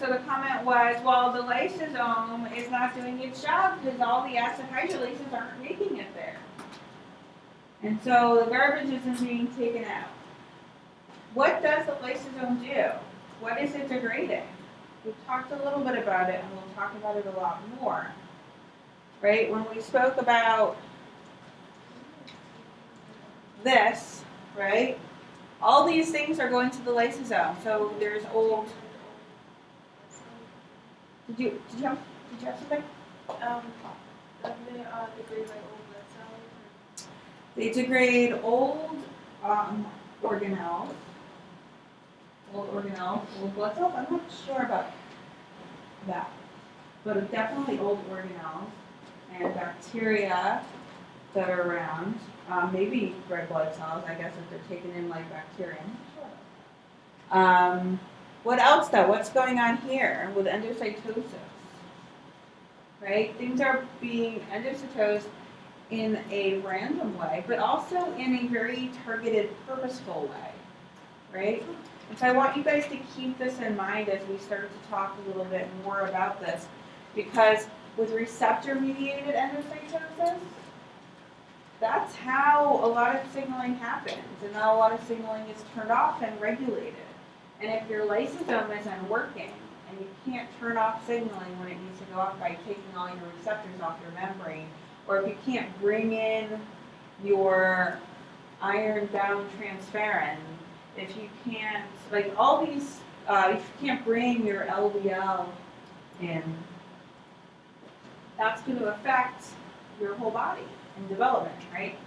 the comment was, well, the lysosome is not doing its job because all the acid hydrolases aren't making it there. And so the garbage isn't being taken out. What does the lysosome do? What is it degrading? We've talked a little bit about it, and we'll talk about it a lot more. Right? When we spoke about this, right? All these things are going to the lysosome. So there's old. Did you have something? Degrade like old blood cells. They degrade old organelles. Old blood cells. I'm not sure about that, but definitely old organelles and bacteria that are around. Maybe red blood cells. I guess if they're taken in like bacterium. What else though? What's going on here with endocytosis? Right? Things are being endocytosed in a random way, but also in a very targeted, purposeful way. Right? And so I want you guys to keep this in mind as we start to talk a little bit more about this, because with receptor-mediated endocytosis, that's how a lot of signaling happens, and how a lot of signaling is turned off and regulated. And if your lysosome isn't working, and you can't turn off signaling when it needs to go off by taking all your receptors off your membrane, or if you can't bring in your iron-bound transferrin, if you can't, like all these, if you can't bring your LDL in, that's going to affect your whole body in development, right?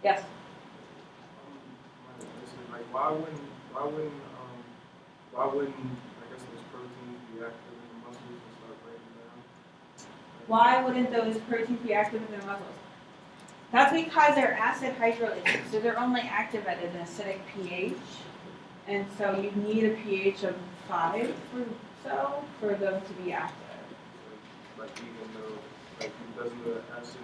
Yes? Like why wouldn't I guess those proteins be active in the muscles and start breaking down? Why wouldn't those proteins be active in the muscles? That's because they're acid hydrolases, so they're only active at an acidic pH, and so you need a pH of 5 for them to be active. Like even though, like doesn't the acid,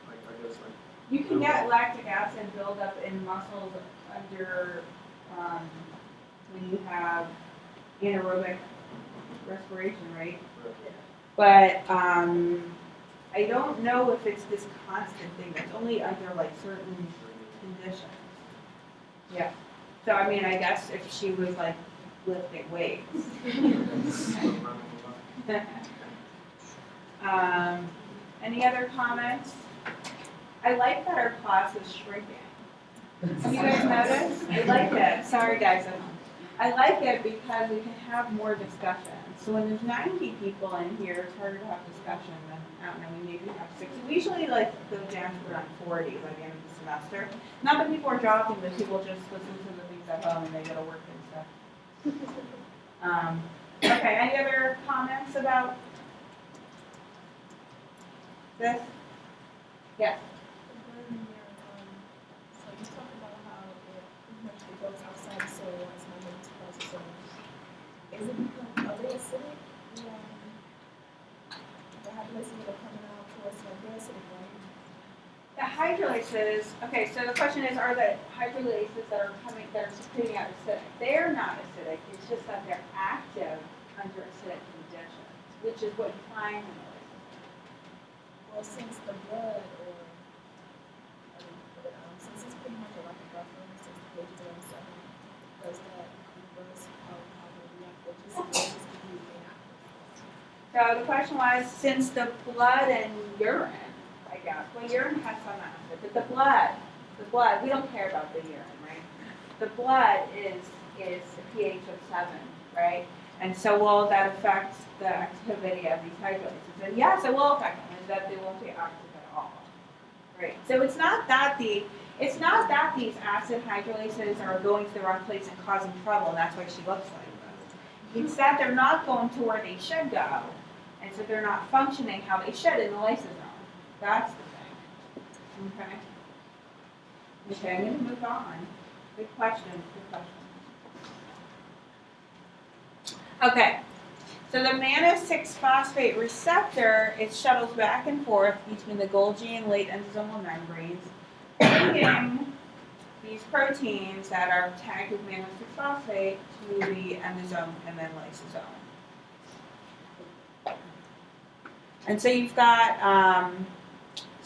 like I guess like. You can get lactic acid buildup in muscles under when you have anaerobic respiration, right? But I don't know if it's this constant thing. It's only under like certain conditions. Yeah. So I mean, I guess if she was like lifting weights. Any other comments? I like that our class is shrinking. Have you guys noticed? I like it. Sorry, guys. I like it because we can have more discussion. So when there's 90 people in here, it's harder to have discussion than, I don't know, we maybe have 60. We usually like go down to around 40 by the end of the semester. Not that people are dropping, but people just listen to the things at home and they go to work and stuff. Okay, any other comments about this? Yes. So you talk about how it pretty much it goes outside the soil once my name is across the soil. Is it become, are they acidic? The hydrolysis that are coming out towards they're acidic, right? The hydrolases, okay, so the question is, are the hydrolases that are coming, that are secreting out acidic? They're not acidic, it's just that they're active under acidic conditions, which is what you find in the lysozyme. Well, since the blood or, since it's pretty much like a buffer, since the pages are on seven, does that reverse how they react, or just be inactive? So the question was, since the blood and urine, I guess, well, urine has some acid, but the blood, we don't care about the urine, right? The blood is a pH of 7, right? And so will that affect the activity of these hydrolases? And yes, it will affect them, is that they won't be active at all. Right. So it's not that these acid hydrolases are going to the wrong place and causing trouble, and that's why she looks like this. It's that they're not going to where they should go, and so they're not functioning how they should in the lysosome. That's the thing. Okay. Okay, I'm going to move on. Good question. Good question. Okay. So the mannose-6-phosphate receptor, it shuttles back and forth between the Golgi and late endosomal membranes, bringing these proteins that are tagged with mannose-6-phosphate to the endosome and then lysosome. And so you've got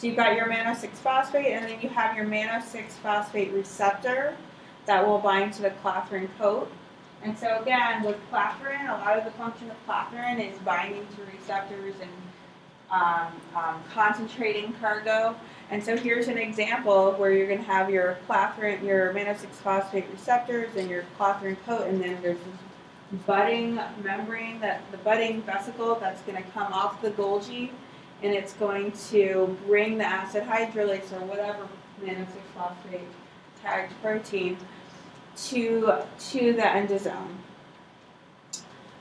your mannose-6-phosphate, and then you have your mannose-6-phosphate receptor that will bind to the clathrin coat. And so again, with clathrin, a lot of the function of clathrin is binding to receptors and concentrating cargo. And so here's an example where you're going to have your clathrin, your mannose-6-phosphate receptors and your clathrin coat, and then there's this budding membrane, the budding vesicle that's going to come off the Golgi, and it's going to bring the acid hydrolase or whatever mannose-6-phosphate tagged protein to the endosome.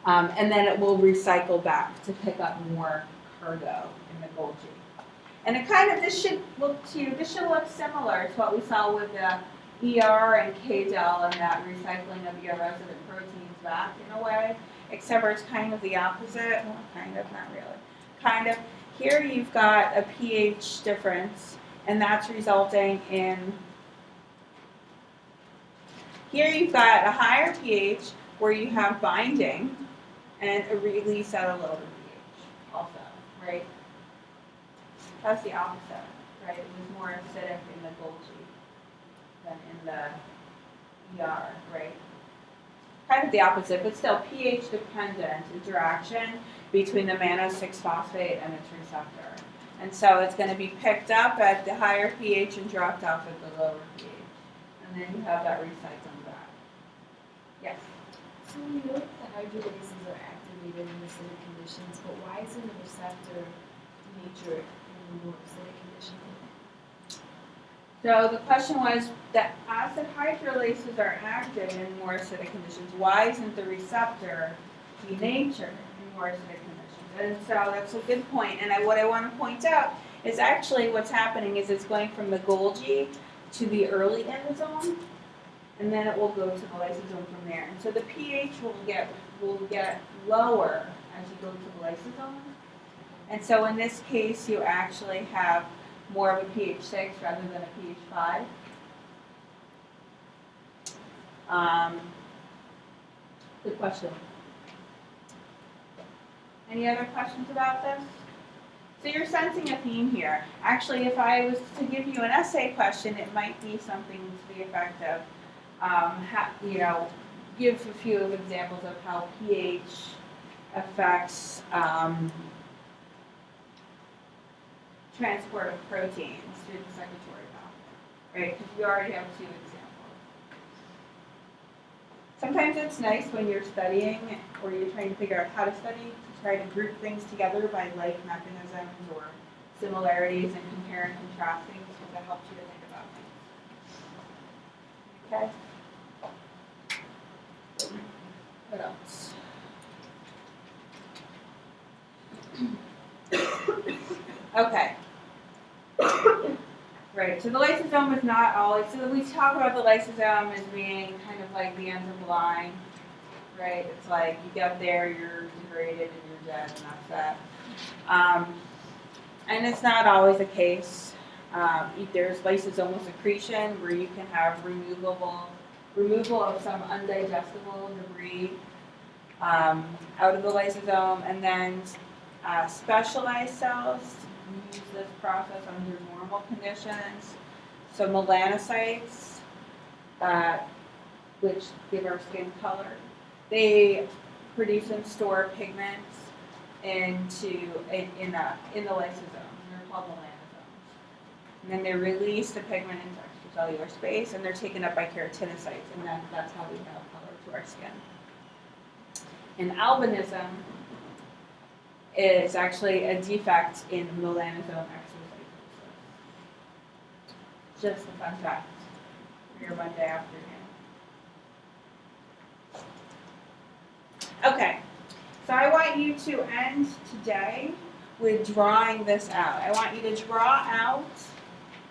And then it will recycle back to pick up more cargo in the Golgi. And it kind of, this should look similar to what we saw with the ER and KDEL and that recycling of ER resident proteins back in a way, except for it's kind of the opposite. Well, kind of, not really. Kind of. Here you've got a pH difference, and that's resulting in, here you've got a higher pH where you have binding and a release at a lower pH also, right? That's the opposite, right? It was more acidic in the Golgi than in the ER, right? Kind of the opposite, but still pH dependent interaction between the mannose-6-phosphate and its receptor. And so it's going to be picked up at the higher pH and dropped off at the lower pH. And then you have that recycling back. Yes? So we know that the hydrolases are activated in acidic conditions, but why isn't the receptor denatured in more acidic conditions? So the question was, the acid hydrolases are active in more acidic conditions. Why isn't the receptor denatured in more acidic conditions? And so that's a good point. And what I want to point out is actually what's happening is it's going from the Golgi to the early endosome, and then it will go to the lysosome from there. And so the pH will get lower as you go to the lysosome. And so in this case, you actually have more of a pH 6 rather than a pH 5. Good question. Any other questions about this? So you're sensing a theme here. Actually, if I was to give you an essay question, it might be something to the effect of, give a few of examples of how pH affects transport of proteins through the secretory pathway, right? Because we already have 2 examples. Sometimes it's nice when you're studying or you're trying to figure out how to study to try to group things together by like mechanisms or similarities and compare and contrast things because that helps you to think about things. Okay? What else? Okay. Right, so the lysosome is not always, so we talk about the lysosome as being kind of like the end of the line, right? It's like you get there, you're degraded, and you're dead, and that's that. And it's not always the case. There's lysosomal secretion where you can have removal of some undigestible debris out of the lysosome, and then specialized cells use this process under normal conditions. So melanocytes, which give our skin color, they produce and store pigments in the lysosome. They're called melanosomes. And then they release the pigment into extracellular space, and they're taken up by keratinocytes, and that's how we have color to our skin. And albinism is actually a defect in melanosome exocytosis. Just a fun fact for your Monday afternoon. Okay, so I want you to end today with drawing this out. I want you to draw out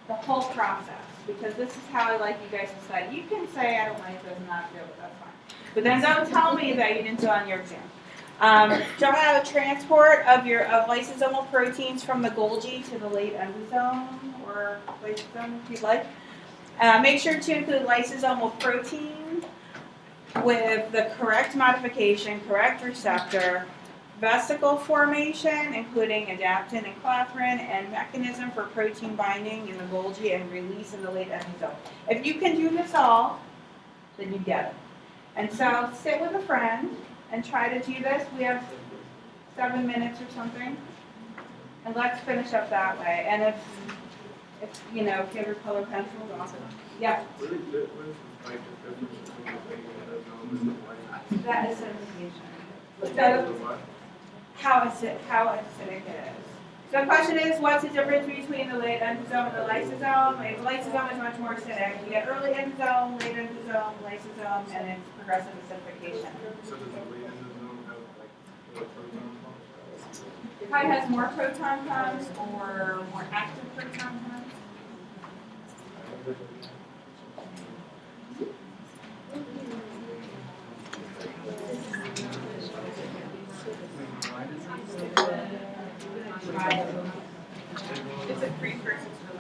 the whole process because this is how I like you guys to study. You can say I don't like this and not do it, that's fine. But then don't tell me that you didn't do it on your exam. Draw out transport of lysosomal proteins from the Golgi to the late endosome or lysosome if you'd like. Make sure to include lysosomal protein with the correct modification, correct receptor, vesicle formation, including adaptin and clathrin, and mechanism for protein binding in the Golgi and release in the late endosome. If you can do this all, then you get it. And so sit with a friend and try to do this. We have 7 minutes or something. And let's finish up that way. And if you have your color pencils, awesome. Yeah. What is like the difference between the late endosome and the white? That acidification. The So what? how acidic it is. So the question is, what's the difference between the late endosome and the lysosome? The lysosome is much more acidic. You get early endosome, late endosome, lysosome, and it's progressive acidification. So does the late endosome have like more proton pumps? It probably has more proton pumps or more active proton pumps. It's a precursor to the